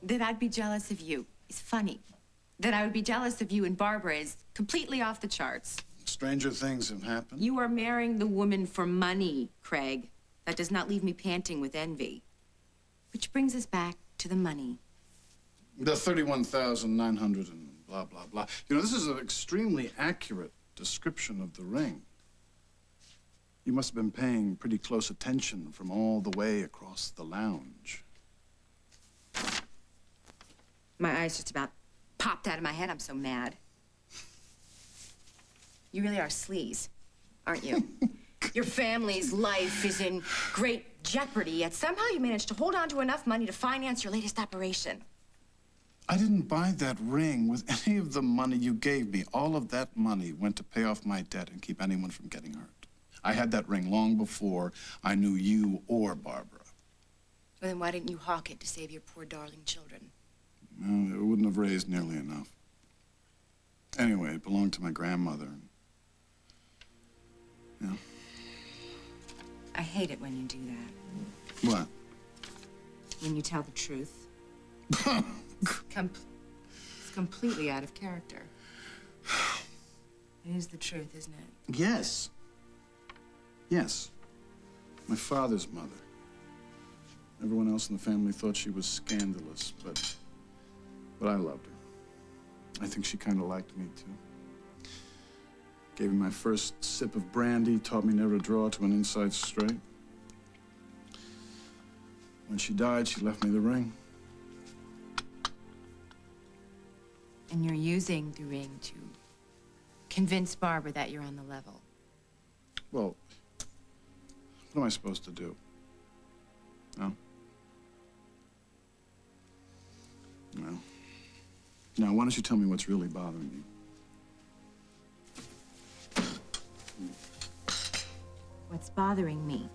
That I'd be jealous of you is funny. That I would be jealous of you and Barbara is completely off the charts. Stranger things have happened. You are marrying the woman for money, Craig. That does not leave me panting with envy. Which brings us back to the money. The 31,900 and blah, blah, blah. You know, this is an extremely accurate description of the ring. You must have been paying pretty close attention from all the way across the lounge. My eyes just about popped out of my head. I'm so mad. You really are sleaze, aren't you? Your family's life is in great jeopardy, yet somehow you managed to hold on to enough money to finance your latest operation. I didn't buy that ring with any of the money you gave me. All of that money went to pay off my debt and keep anyone from getting hurt. I had that ring long before I knew you or Barbara. Well, then why didn't you hawk it to save your poor darling children? Well, it wouldn't have raised nearly enough. Anyway, it belonged to my grandmother. Yeah. I hate it when you do that. What? When you tell the truth. It's completely out of character. It is the truth, isn't it? Yes. Yes. My father's mother. Everyone else in the family thought she was scandalous, but I loved her. I think she kind of liked me, too. Gave me my first sip of brandy, taught me never to draw to an inside straight. When she died, she left me the ring. And you're using the ring to convince Barbara that you're on the level. Well, what am I supposed to do? No? No. Now, why don't you tell me what's really bothering you? What's bothering me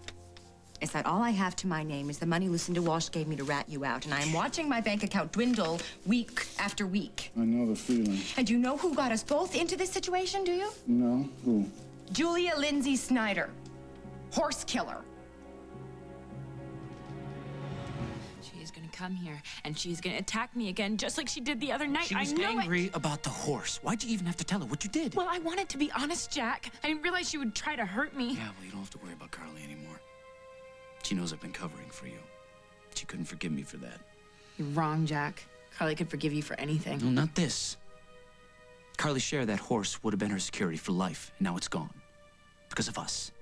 is that all I have to my name is the money Lucinda Walsh gave me to rat you out, and I am watching my bank account dwindle week after week. I know the feeling. And you know who got us both into this situation, do you? No? Who? Julia Lindsay Snyder. Horse killer. She's gonna come here, and she's gonna attack me again, just like she did the other night. She was angry about the horse. Why'd you even have to tell her what you did? Well, I wanted to be honest, Jack. I didn't realize she would try to hurt me. Yeah, well, you don't have to worry about Carly anymore. She knows I've been covering for you. She couldn't forgive me for that. You're wrong, Jack. Carly could forgive you for anything. No, not this. Carly's share of that horse would have been her security for life, and now it's gone. Because of us.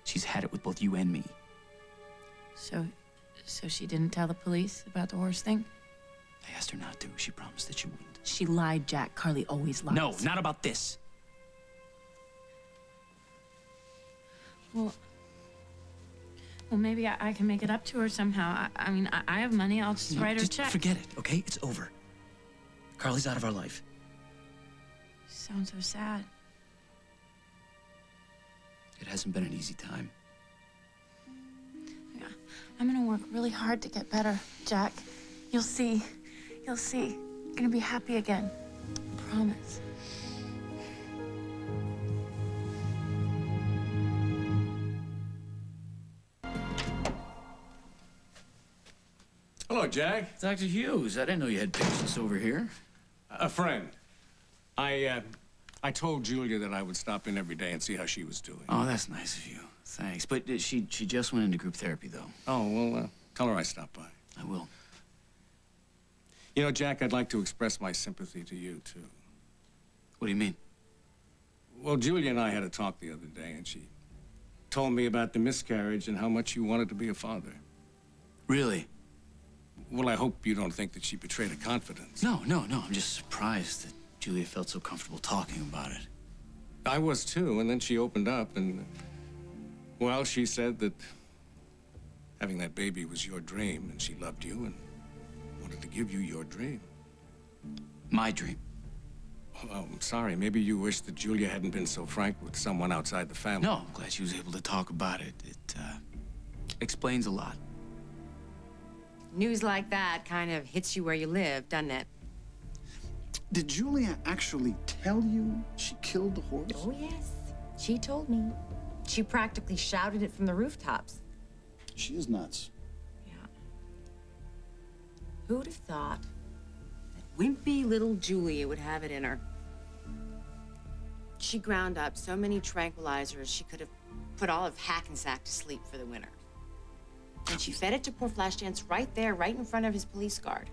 She's had it with both you and me. So she didn't tell the police about the horse thing? I asked her not to. She promised that she wouldn't. She lied, Jack. Carly always lies. No, not about this. Well, maybe I can make it up to her somehow. I mean, I have money. I'll just write her a check. Forget it, okay? It's over. Carly's out of our life. Sounds so sad. It hasn't been an easy time. Yeah, I'm gonna work really hard to get better, Jack. You'll see. You'll see. I'm gonna be happy again. I promise. Hello, Jack. Dr. Hughes, I didn't know you had patients over here. A friend. I told Julia that I would stop in every day and see how she was doing. Oh, that's nice of you. Thanks. But she just went into group therapy, though. Oh, well, tell her I stopped by. I will. You know, Jack, I'd like to express my sympathy to you, too. What do you mean? Well, Julia and I had a talk the other day, and she told me about the miscarriage and how much you wanted to be a father. Really? Well, I hope you don't think that she betrayed a confidence. No. I'm just surprised that Julia felt so comfortable talking about it. I was, too, and then she opened up, and, well, she said that having that baby was your dream, and she loved you and wanted to give you your dream. My dream. Oh, I'm sorry. Maybe you wish that Julia hadn't been so frank with someone outside the family. No, I'm glad she was able to talk about it. It explains a lot. News like that kind of hits you where you live, doesn't it? Did Julia actually tell you she killed the horse? Oh, yes. She told me. She practically shouted it from the rooftops. She is nuts. Yeah. Who'd have thought that wimpy little Julia would have it in her? She ground up so many tranquilizers she could have put all of Hackensack to sleep for the winter. And she fed it to poor Flashdance right there, right in front of his police guard.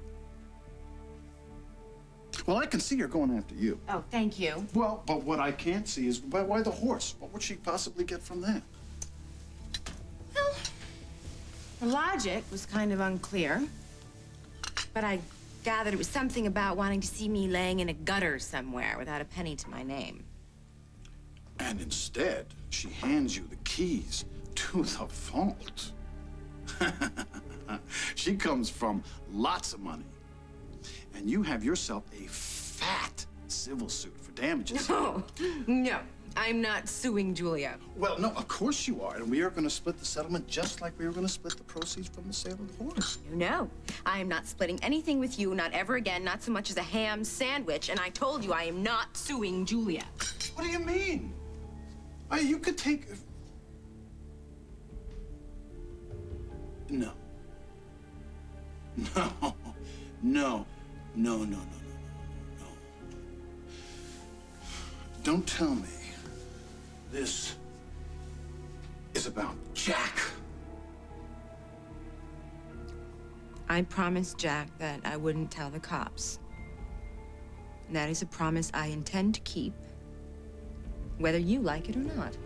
Well, I can see her going after you. Oh, thank you. Well, but what I can't see is why the horse? What would she possibly get from that? Well, her logic was kind of unclear. But I gathered it was something about wanting to see me laying in a gutter somewhere without a penny to my name. And instead, she hands you the keys to the vault. She comes from lots of money. And you have yourself a fat civil suit for damages. No, no, I'm not suing Julia. Well, no, of course you are. And we are going to split the settlement just like we were going to split the proceeds from the sale of the horse. No, I am not splitting anything with you, not ever again, not so much as a ham sandwich. And I told you I am not suing Julia. What do you mean? You could take... No. No. No. No, no, no, no, no, no. Don't tell me this is about Jack. I promised Jack that I wouldn't tell the cops. And that is a promise I intend to keep, whether you like it or not.